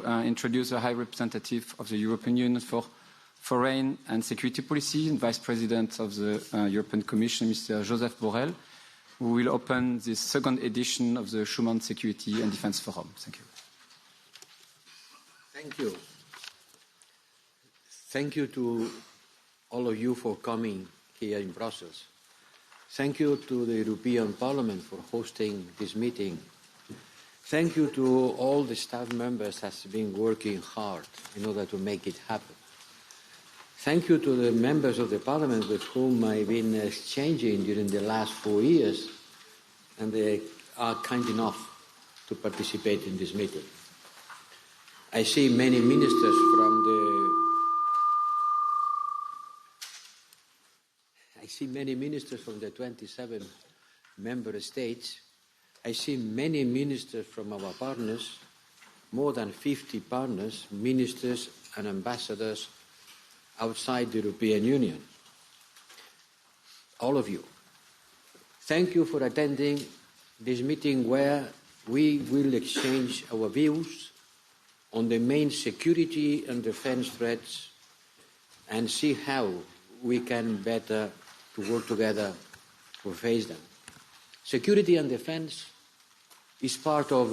to introduce the High Representative of the European Union for Foreign and Security Policy and Vice President of the European Commission, Mr. Josep Borrell, who will open this second edition of the Schuman Security and Defense Forum. Thank you. Thank you. Thank you to all of you for coming here in Brussels. Thank you to the European Parliament for hosting this meeting. Thank you to all the staff members that have been working hard in order to make it happen. Thank you to the members of the Parliament with whom I've been exchanging during the last 4 years, and they are kind enough to participate in this meeting. I see many ministers from the 27 member states. I see many ministers from our partners, more than 50 partners, ministers and ambassadors outside the European Union. All of you. Thank you for attending this meeting where we will exchange our views on the main security and defense threats and see how we can better to work together to face them. Security and defense is part of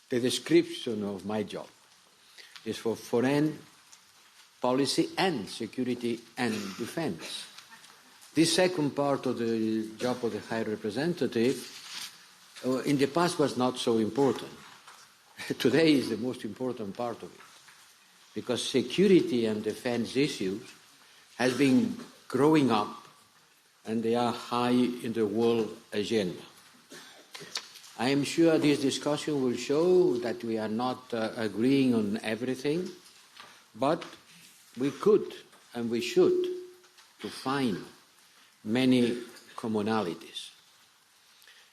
the description of my job. It's for foreign policy and security and defense. This second part of the job of the High Representative in the past was not so important. Today is the most important part of it, because security and defense issues has been growing up and they are high in the world agenda. I am sure this discussion will show that we are not agreeing on everything, but we could and we should to find many commonalities.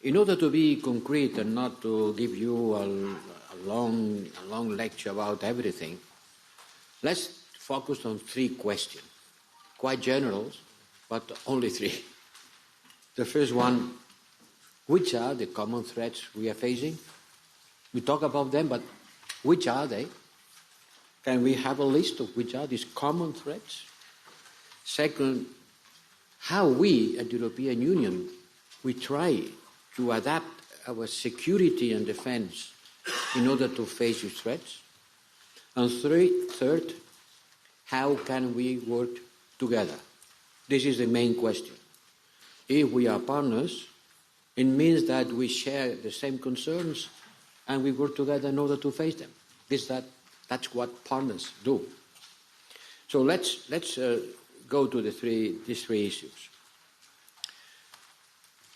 In order to be concrete and not to give you a long lecture about everything, let's focus on 3 questions. Quite general, but only 3. The first one, which are the common threats we are facing? We talk about them, but which are they? Can we have a list of which are these common threats? Second, how we at the European Union, we try to adapt our security and defense in order to face these threats. And third, how can we work together? This is the main question. If we are partners, it means that we share the same concerns and we work together in order to face them. That's what partners do. So let's go to these 3 issues.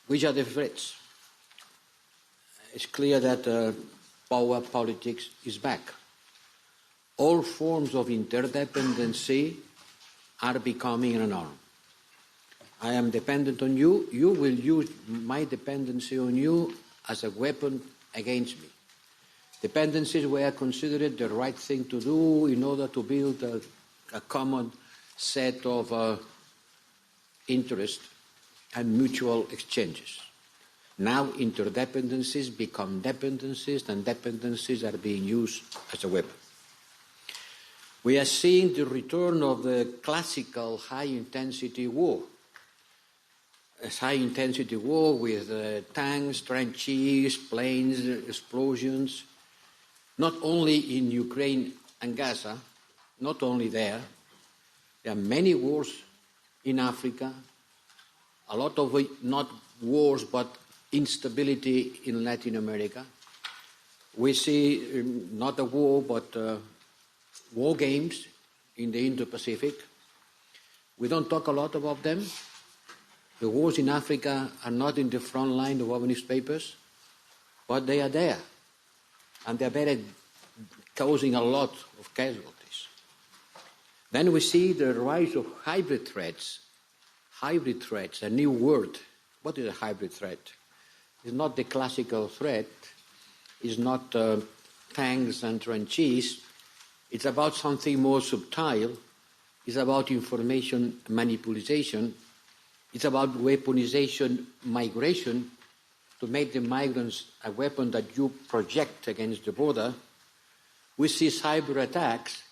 Which are the threats? It's clear that power politics is back. All forms of interdependency are becoming a norm. I am dependent on you. You will use my dependency on you as a weapon against me. Dependencies were considered the right thing to do in order to build a common set of interests and mutual exchanges. Now interdependencies become dependencies, and dependencies are being used as a weapon. We are seeing the return of the classical high-intensity war. A high-intensity war with tanks, trenches, planes, explosions, not only in Ukraine and Gaza, not only there. There are many wars in Africa, a lot of not wars but instability in Latin America. We see not a war but war games in the Indo-Pacific. We don't talk a lot about them. The wars in Africa are not in the front line of our newspapers, but they are there. And they're better causing a lot of casualties. Then we see the rise of hybrid threats. Hybrid threats, a new word. What is a hybrid threat? It's not the classical threat. It's not tanks and trenches. It's about something more subtle. It's about information manipulation. It's about weaponization migration to make the migrants a weapon that you project against the border we see cyber attacks.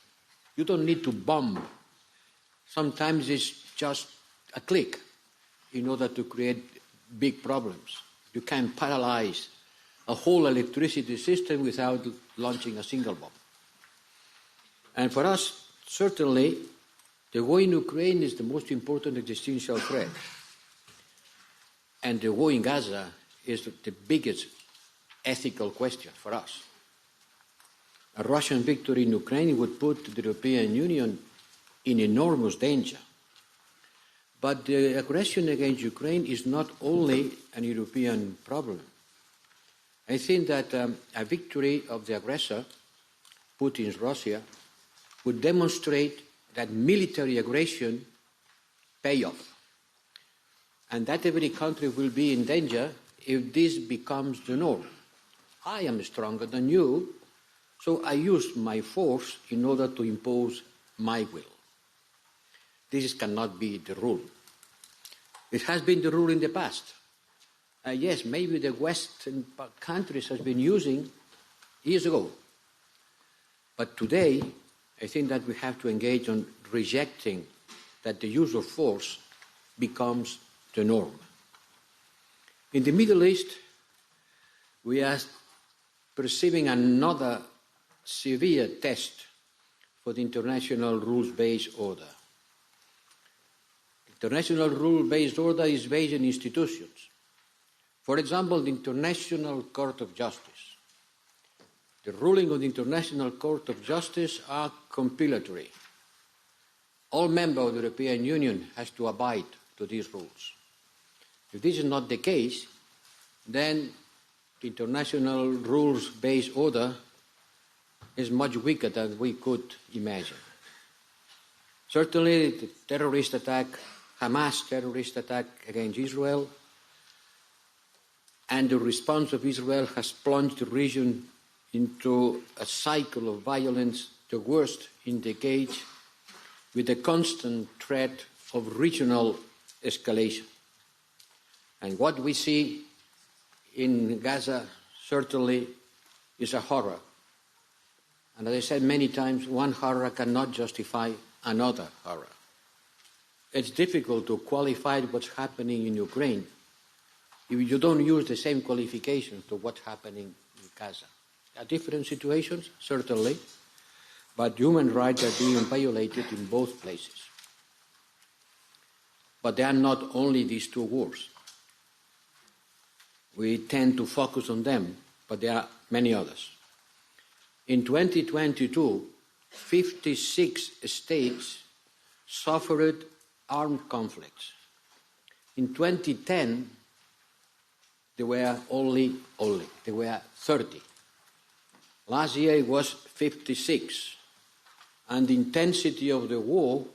You don't need to bomb. Sometimes it's just a click in order to create big problems. You can paralyze a whole electricity system without launching a single bomb. And for us, certainly, the war in Ukraine is the most important existential threat. And the war in Gaza is the biggest ethical question for us. A Russian victory in Ukraine would put the European Union in enormous danger. But the aggression against Ukraine is not only an European problem. I think that a victory of the aggressor, Putin's Russia, would demonstrate that military aggression pays off, and that every country will be in danger if this becomes the norm. I am stronger than you, so I use my force in order to impose my will. This cannot be the rule. It has been the rule in the past. Yes, maybe the Western countries have been using years ago. But today, I think that we have to engage on rejecting that the use of force becomes the norm. In the Middle East, we are perceiving another severe test for the international rules-based order. International rule-based order is based on institutions. For example, the International Court of Justice. The ruling of the International Court of Justice are compilatory. All members of the European Union has to abide to these rules. If this is not the case, then the international rules-based order is much weaker than we could imagine. Certainly, the terrorist attack, Hamas terrorist attack against Israel, and the response of Israel has plunged the region into a cycle of violence, the worst in decades, with a constant threat of regional escalation. And what we see in Gaza certainly is a horror. And as I said many times, one horror cannot justify another horror. It's difficult to qualify what's happening in Ukraine if you don't use the same qualifications to what's happening in Gaza. There are different situations, certainly, but human rights are being violated in both places. But there are not only these two wars. We tend to focus on them, but there are many others. In 2022, 56 states suffered armed conflicts. In 2010, there were there were 30. Last year it was 56. And the intensity of the war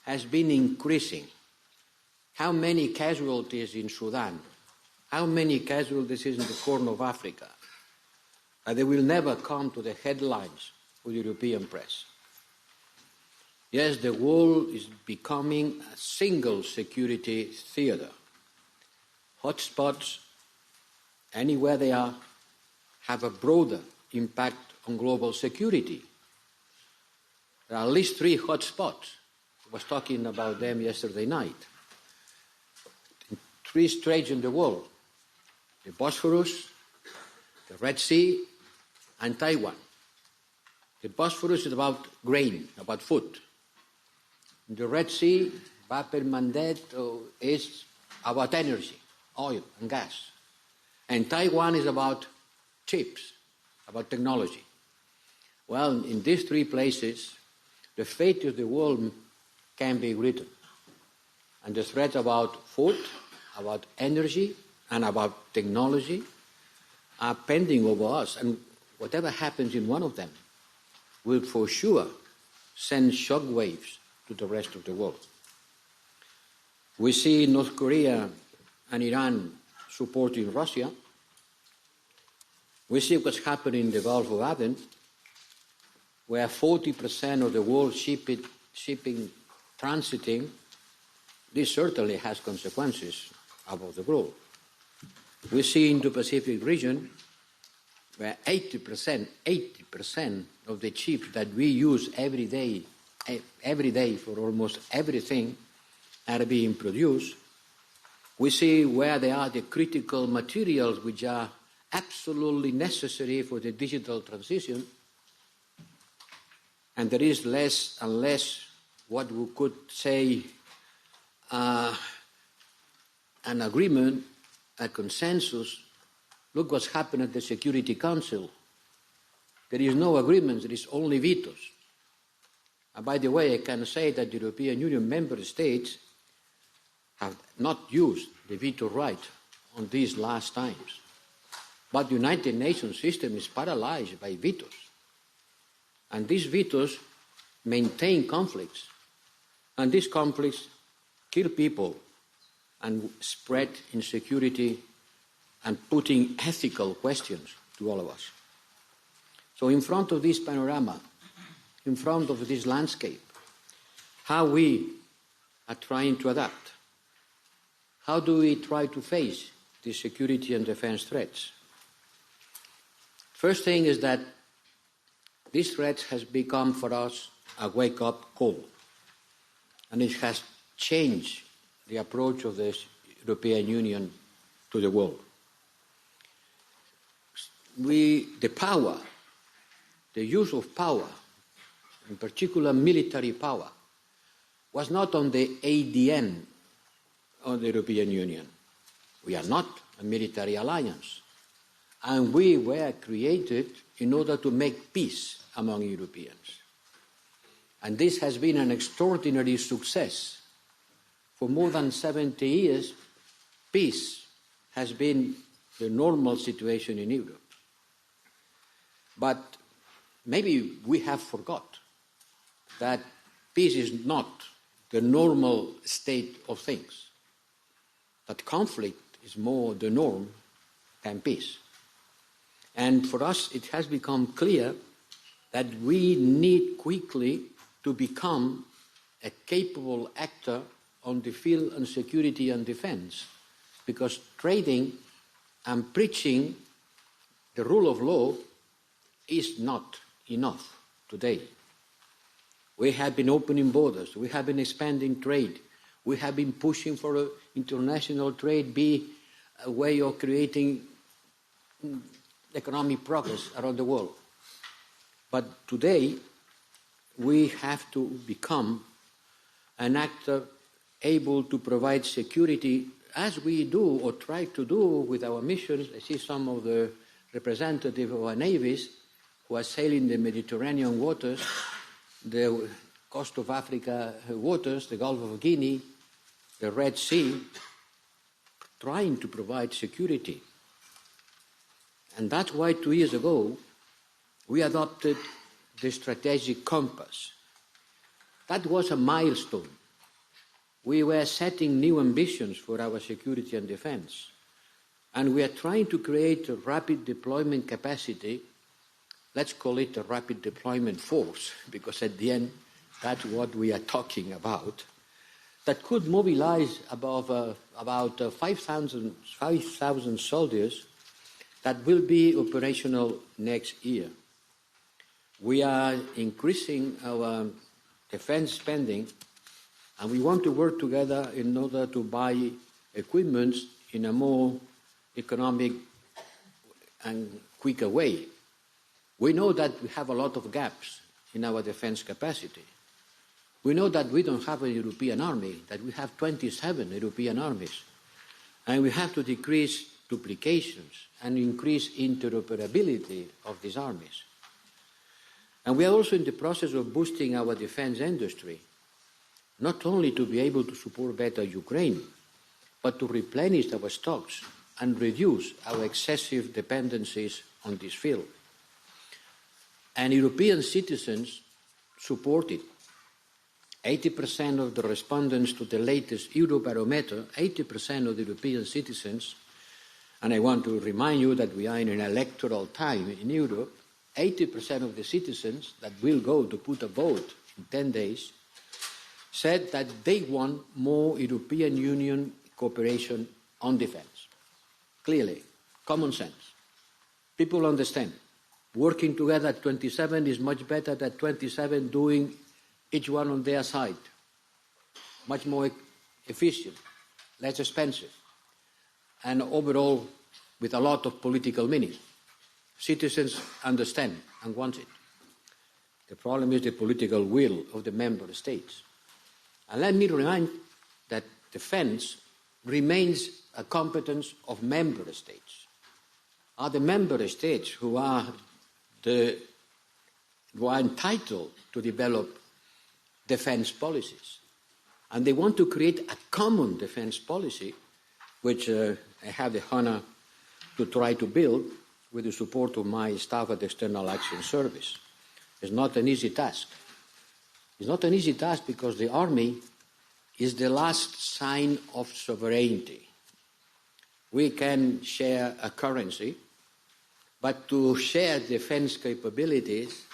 has been increasing. How many casualties in Sudan? How many casualties in the Horn of Africa? They will never come to the headlines of the European press. Yes, the world is becoming a single security theater. Hotspots, anywhere they are, have a broader impact on global security. There are at least 3 hotspots. I was talking about them yesterday night. In 3 straits in the world: the Bosphorus, the Red Sea, and Taiwan. The Bosphorus is about grain, about food. The Red Sea, Bab el-Mandeb, is about energy, oil and gas. And Taiwan is about chips, about technology. Well, in these 3 places, the fate of the world can be written. And the threat about food, about energy, and about technology are pending over us. And whatever happens in one of them will for sure send shock waves to the rest of the world. We see North Korea and Iran supporting Russia. We see what's happening in the Gulf of Aden, where 40% of the world shipping transiting. This certainly has consequences above the globe. We see in the Pacific region where 80% of the chips that we use every day for almost everything are being produced. We see where they are the critical materials which are absolutely necessary for the digital transition. And there is less and less what we could say an agreement, a consensus. Look what's happened at the Security Council. There is no agreement, there is only vetoes. And by the way, I can say that the European Union member states have not used the veto right on these last times. But the United Nations system is paralyzed by vetoes. And these vetoes maintain conflicts. And these conflicts kill people and spread insecurity and putting ethical questions to all of us. So in front of this panorama, in front of this landscape, how we are trying to adapt? How do we try to face these security and defense threats? First thing is that this threat has become for us a wake-up call, and it has changed the approach of the European Union to the world. The power, the use of power, in particular military power, was not on the ADN of the European Union. We are not a military alliance, and we were created in order to make peace among Europeans. And this has been an extraordinary success. For more than 70 years, peace has been the normal situation in Europe. But maybe we have forgot that peace is not the normal state of things, that conflict is more the norm than peace. And for us, it has become clear that we need quickly to become a capable actor on the field of security and defense, because trading and preaching the rule of law is not enough today. We have been opening borders, we have been expanding trade, we have been pushing for international trade be a way of creating economic progress around the world. But today, we have to become an actor able to provide security as we do or try to do with our missions. I see some of the representatives of our navies who are sailing the Mediterranean waters, the coast of Africa waters, the Gulf of Guinea, the Red Sea, trying to provide security. And that's why 2 years ago, we adopted the strategic compass. That was a milestone. We were setting new ambitions for our security and defense. And we are trying to create a rapid deployment capacity. Let's call it a rapid deployment force, because at the end, that's what we are talking about, that could mobilize about 5,000 soldiers that will be operational next year. We are increasing our defense spending, and we want to work together in order to buy equipment in a more economic and quicker way. We know that we have a lot of gaps in our defense capacity. We know that we don't have a European army, that we have 27 European armies, and we have to decrease duplications and increase interoperability of these armies. And we are also in the process of boosting our defense industry, not only to be able to support better Ukraine, but to replenish our stocks and reduce our excessive dependencies on this field. And European citizens support it. 80% of the respondents to the latest Eurobarometer, 80% of the European citizens, and I want to remind you that we are in an electoral time in Europe, 80% of the citizens that will go to put a vote in 10 days said that they want more European Union cooperation on defense. Clearly, common sense. People understand Working together at 27 is much better than 27 doing each one on their side. Much more efficient, less expensive, and overall with a lot of political meaning. Citizens understand and want it. The problem is the political will of the member states. And let me remind that defense remains a competence of member states. Are the member states who are entitled to develop defense policies. And they want to create a common defense policy, which I have the honor to try to build with the support of my staff at the External Action Service. It's not an easy task. It's not an easy task because the army is the last sign of sovereignty. We can share a currency, but to share defense capabilities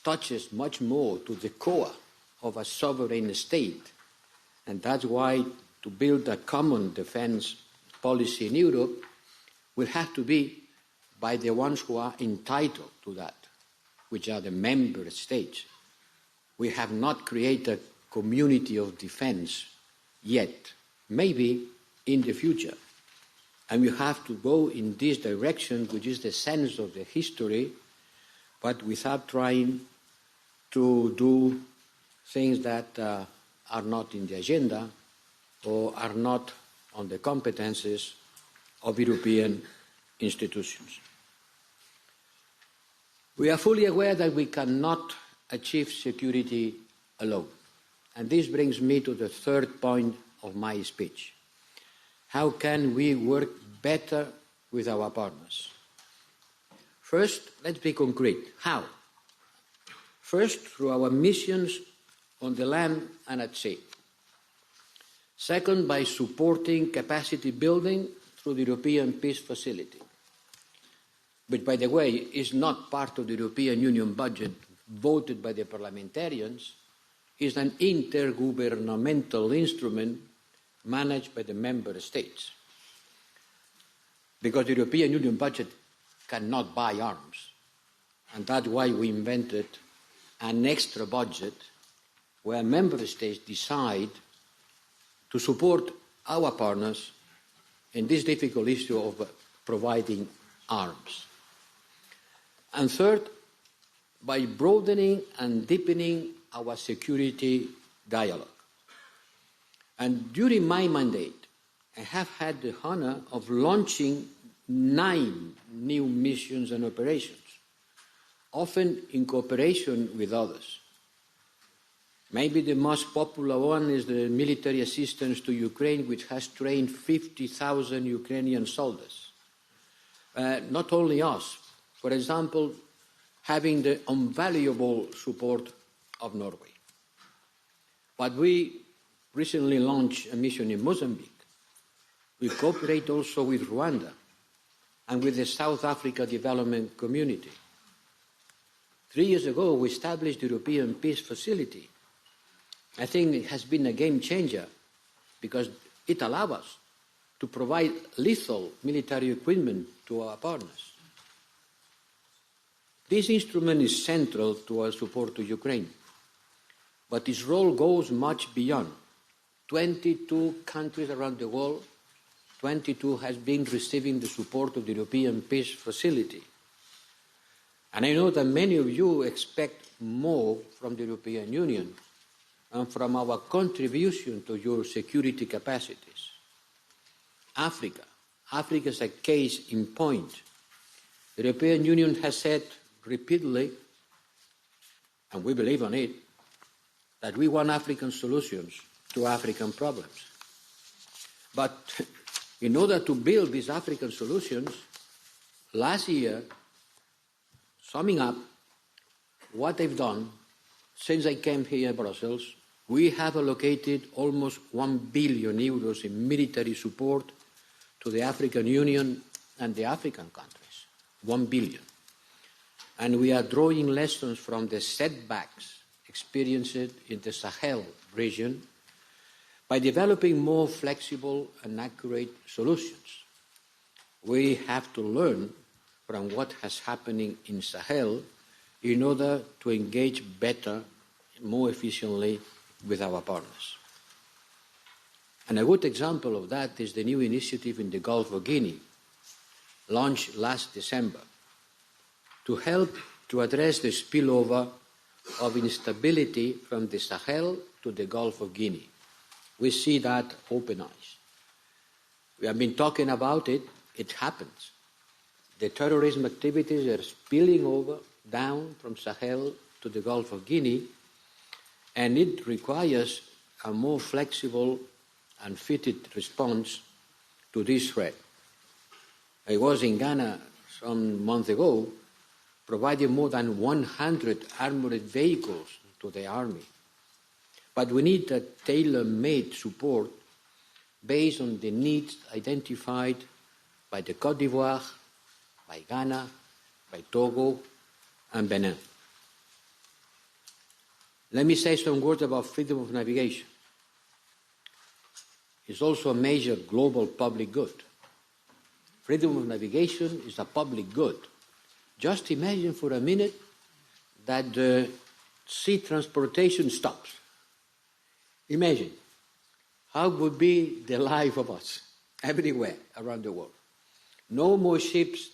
touches much more to the core of a sovereign state. And that's why to build a common defense policy in Europe will have to be by the ones who are entitled to that, which are the member states. We have not created a community of defense yet, maybe in the future. And we have to go in this direction, which is the sense of the history, but without trying to do things that are not in the agenda or are not on the competences of European institutions. We are fully aware that we cannot achieve security alone. And this brings me to the third point of my speech. How can we work better with our partners? First, let's be concrete. How? First, through our missions on the land and at sea. Second, by supporting capacity building through the European Peace Facility, which, by the way, is not part of the European Union budget voted by the parliamentarians, is an intergovernmental instrument managed by the member states. Because the European Union budget cannot buy arms. And that's why we invented an extra budget where member states decide to support our partners in this difficult issue of providing arms. And third, by broadening and deepening our security dialogue. And during my mandate, I have had the honor of launching 9 new missions and operations, often in cooperation with others. Maybe the most popular one is the military assistance to Ukraine, which has trained 50,000 Ukrainian soldiers. Not only us, for example, having the invaluable support of Norway. But we recently launched a mission in Mozambique. We cooperate also with Rwanda and with the South Africa Development Community. 3 years ago, we established the European Peace Facility. I think it has been a game changer because it allows us to provide lethal military equipment to our partners. This instrument is central to our support to Ukraine, but its role goes much beyond. 22 countries around the world, 22 has been receiving the support of the European Peace Facility. And I know that many of you expect more from the European Union and from our contribution to your security capacities. Africa is a case in point. The European Union has said repeatedly, and we believe on it, that we want African solutions to African problems. But in order to build these African solutions, last year, summing up what I've done since I came here in Brussels, we have allocated almost 1 billion euros in military support to the African Union and the African countries. 1 billion. And we are drawing lessons from the setbacks experienced in the Sahel region by developing more flexible and accurate solutions. We have to learn from what has happening in Sahel in order to engage better, more efficiently with our partners. And a good example of that is the new initiative in the Gulf of Guinea, launched last December, to help to address the spillover of instability from the Sahel to the Gulf of Guinea. We see that open eyes. We have been talking about it. It happens. The terrorism activities are spilling over down from Sahel to the Gulf of Guinea, and it requires a more flexible and fitted response to this threat. I was in Ghana some months ago, providing more than 100 armored vehicles to the army. But we need a tailor-made support based on the needs identified by the Côte d'Ivoire, by Ghana, by Togo, and Benin. Let me say some words about freedom of navigation. It's also a major global public good. Freedom of navigation is a public good. Just imagine for a minute that the sea transportation stops. Imagine how would be the life of us everywhere around the world. No more ships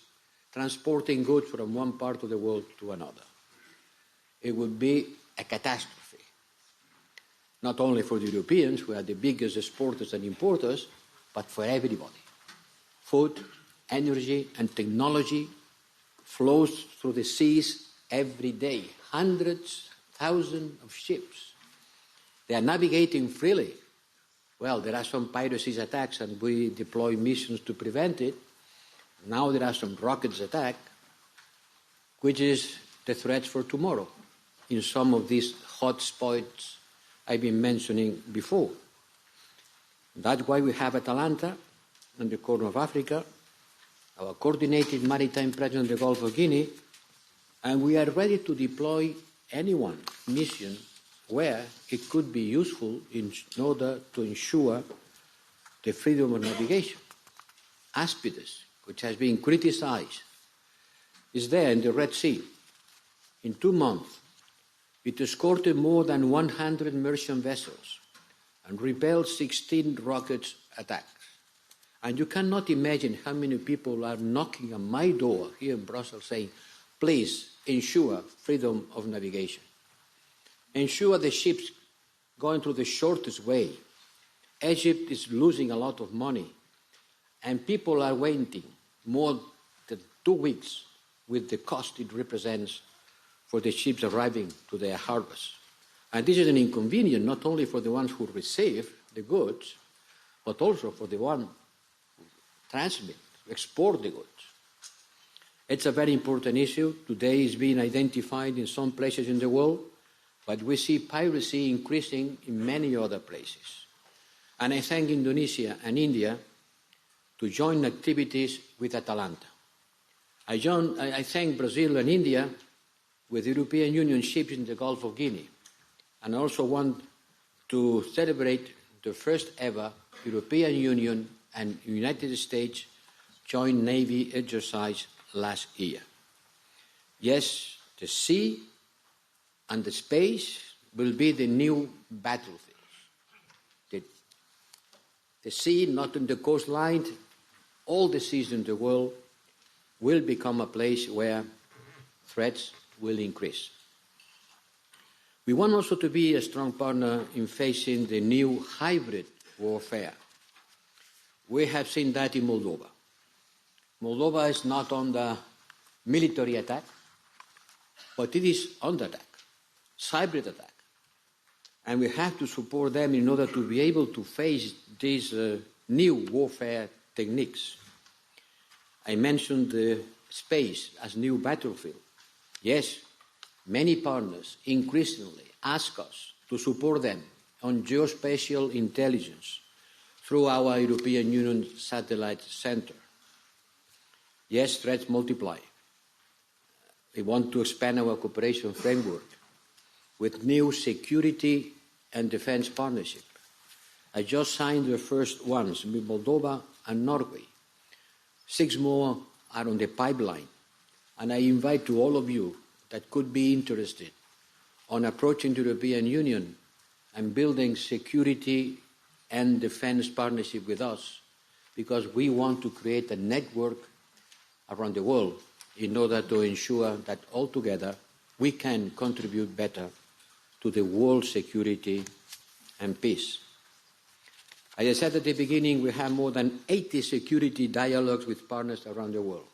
transporting goods from one part of the world to another. It would be a catastrophe, not only for the Europeans, who are the biggest exporters and importers, but for everybody. Food, energy, and technology flows through the seas every day. Hundreds, thousands of ships. They are navigating freely. Well, there are some piracy attacks, and we deploy missions to prevent it. Now there are some rockets attack, which is the threats for tomorrow in some of these hot spots I've been mentioning before. That's why we have Atalanta in the Corner of Africa, our coordinated maritime presence in the Gulf of Guinea, and we are ready to deploy any mission where it could be useful in order to ensure the freedom of navigation. Aspides, which has been criticized, is there in the Red Sea. In 2 months, it escorted more than 100 merchant vessels and repelled 16 rocket attacks. And you cannot imagine how many people are knocking on my door here in Brussels saying, please ensure freedom of navigation. Ensure the ships going through the shortest way. Egypt is losing a lot of money, and people are waiting more than 2 weeks with the cost it represents for the ships arriving to their harbors. And this is an inconvenience not only for the ones who receive the goods, but also for the one who transmit, export the goods. It's a very important issue. Today it's being identified in some places in the world, but we see piracy increasing in many other places. And I thank Indonesia and India to join activities with Atalanta. I thank Brazil and India with European Union ships in the Gulf of Guinea. And I also want to celebrate the first ever European Union and United States joint Navy exercise last year. Yes, the sea and the space will be the new battlefields. The sea, not in the coastline, all the seas in the world will become a place where threats will increase. We want also to be a strong partner in facing the new hybrid warfare. We have seen that in Moldova. Moldova is not under military attack, but it is under attack, cyber attack. And we have to support them in order to be able to face these new warfare techniques. I mentioned the space as new battlefield. Yes, many partners increasingly ask us to support them on geospatial intelligence through our European Union Satellite Center. Yes, threats multiply. We want to expand our cooperation framework with new security and defense partnership. I just signed the first ones with Moldova and Norway. 6 more are on the pipeline And I invite to all of you that could be interested on approaching the European Union and building security and defense partnership with us, because we want to create a network around the world in order to ensure that altogether we can contribute better to the world's security and peace. As I said at the beginning, we have more than 80 security dialogues with partners around the world.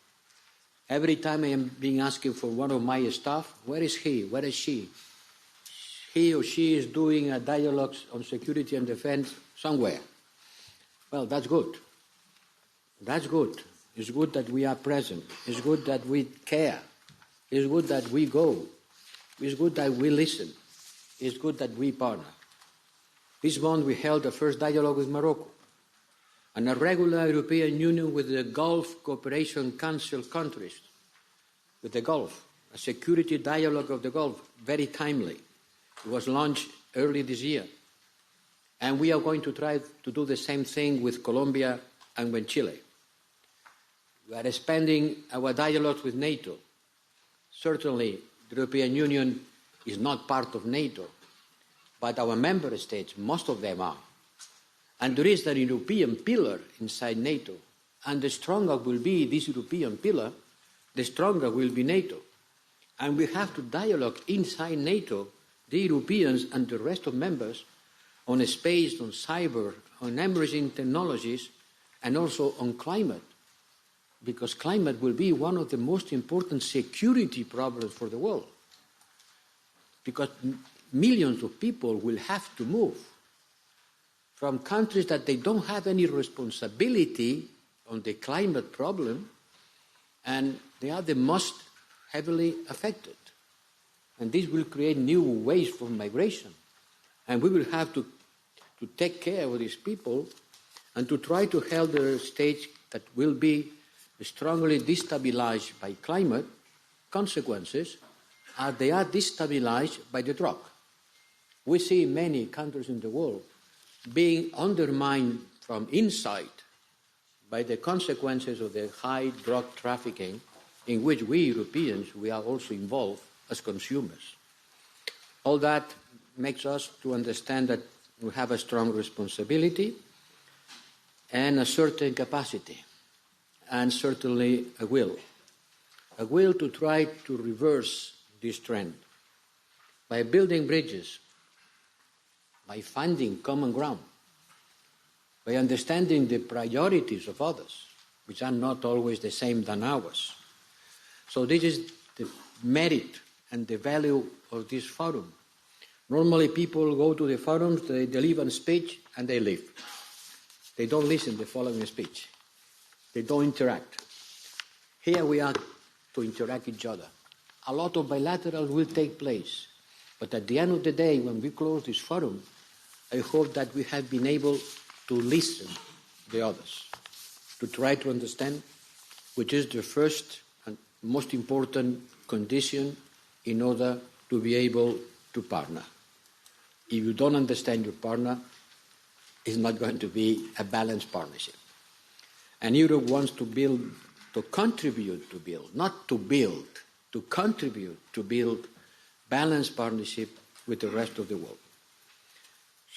Every time I am being asked for one of my staff, where is he, where is she? He or she is doing a dialogue on security and defense somewhere. Well, that's good. That's good. It's good that we are present. It's good that we care. It's good that we go. It's good that we listen. It's good that we partner. This month we held the first dialogue with Morocco and a regular European Union with the Gulf Cooperation Council countries, with the Gulf, a security dialogue of the Gulf, very timely. It was launched early this year. And we are going to try to do the same thing with Colombia and with Chile. We are expanding our dialogues with NATO. Certainly, the European Union is not part of NATO, but our member states, most of them are. And there is a European pillar inside NATO. And the stronger will be this European pillar, the stronger will be NATO. And we have to dialogue inside NATO, the Europeans and the rest of members, on space, on cyber, on emerging technologies, and also on climate. Because climate will be one of the most important security problems for the world. Because millions of people will have to move from countries that they don't have any responsibility on the climate problem, and they are the most heavily affected. And this will create new ways for migration. And we will have to take care of these people and to try to help the states that will be strongly destabilized by climate consequences, as they are destabilized by the drug. We see many countries in the world being undermined from inside by the consequences of the high drug trafficking, in which we Europeans, we are also involved as consumers. All that makes us to understand that we have a strong responsibility and a certain capacity, and certainly a will to try to reverse this trend by building bridges, by finding common ground, by understanding the priorities of others, which are not always the same than ours. So this is the merit and the value of this forum. Normally people go to the forums, they deliver a speech, and they leave. They don't listen to the following speech. They don't interact. Here we are to interact with each other. A lot of bilaterals will take place. But at the end of the day, when we close this forum, I hope that we have been able to listen to the others, to try to understand which is the first and most important condition in order to be able to partner. If you don't understand your partner, it's not going to be a balanced partnership. And Europe wants to build, to contribute to build, not to build, to contribute to build balanced partnership with the rest of the world.